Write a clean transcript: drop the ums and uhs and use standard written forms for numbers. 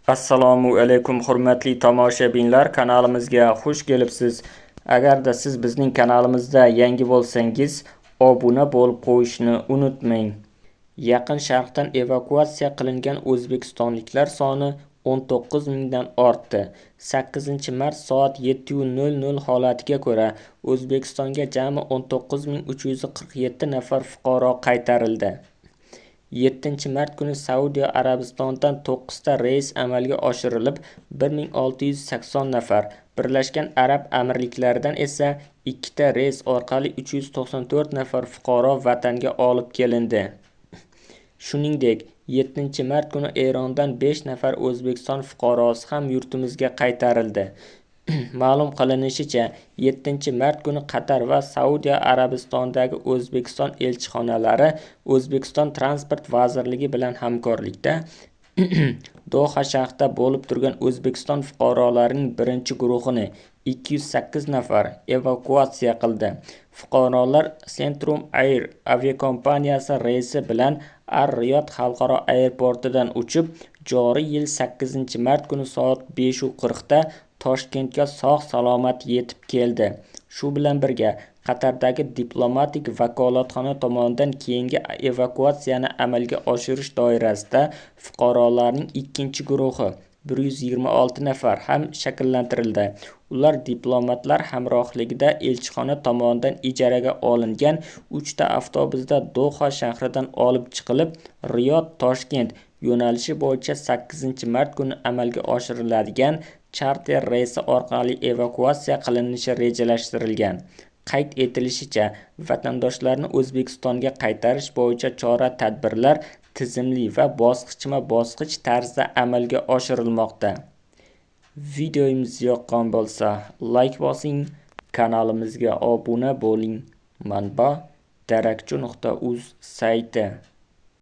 Assalomu alaykum hurmatli tomoshabinlar, kanalimizga xush kelibsiz. Agarda siz bizning kanalimizda yangi bo'lsangiz, obuna bo'lib qo'yishni unutmang. Yaqin Sharqdan evakuatsiya qilingan o'zbekistonliklar soni 19 mingdan ortdi. 8-mart soat 7:00 holatiga ko'ra O'zbekistonga jami 19.347 nafar fuqaro qaytarildi. 7-mart kuni Saudiya Arabistonidan 9 ta reys amalga oshirilib, 1680 nafar, Birlashgan Arab Amirliklaridan esa 2 ta reys orqali 394 nafar fuqaro vatanga olib kelindi. Shuningdek, 7-mart kuni Erondan 5 nafar O'zbekiston fuqarosi ham yurtimizga qaytarildi. Ma'lum qilinishicha, 7-mart kuni Qatar va Saudiya Arabistonidagi O'zbekiston elchixonalari O'zbekiston Transport vazirligi bilan hamkorlikda Doha shahrida bo'lib turgan O'zbekiston fuqarolarining birinchi guruhini 208 nafar evakuatsiya qildi. Fuqarolar Centrum Air aviakompaniyasi reysi bilan Ar-Riyod xalqaro aeroportidan uchib, joriy yil 8-mart kuni soat 5:40 da Toshkentga sog'-salomat yetib keldi. Shu bilan birga Qatardagi diplomatik vakolatxona tomonidan keyingi evakuatsiyani amalga oshirish doirasida fuqarolarning ikkinchi guruhi 126 nafar ham shakllantirildi. Ular diplomatlar hamrohligida elchixona tomonidan ijaraga olingan 3 ta avtobusda Doha shahridan olib chiqilib, Riyod-Toshkent yo'nalishi bo'yicha 8-mart kuni amalga oshiriladigan charter reysi orqali evakuatsiya qilinishi rejalashtirilgan. Qayd etilishicha, vatandoshlarni O'zbekistonga qaytarish bo'yicha chora-tadbirlar tizimli va bosqichma-bosqich tarzda amalga oshirilmoqda. Videomiz yoqqan bo'lsa, like bosing, kanalimizga obuna bo'ling. Manba: darakchi.uz sayti.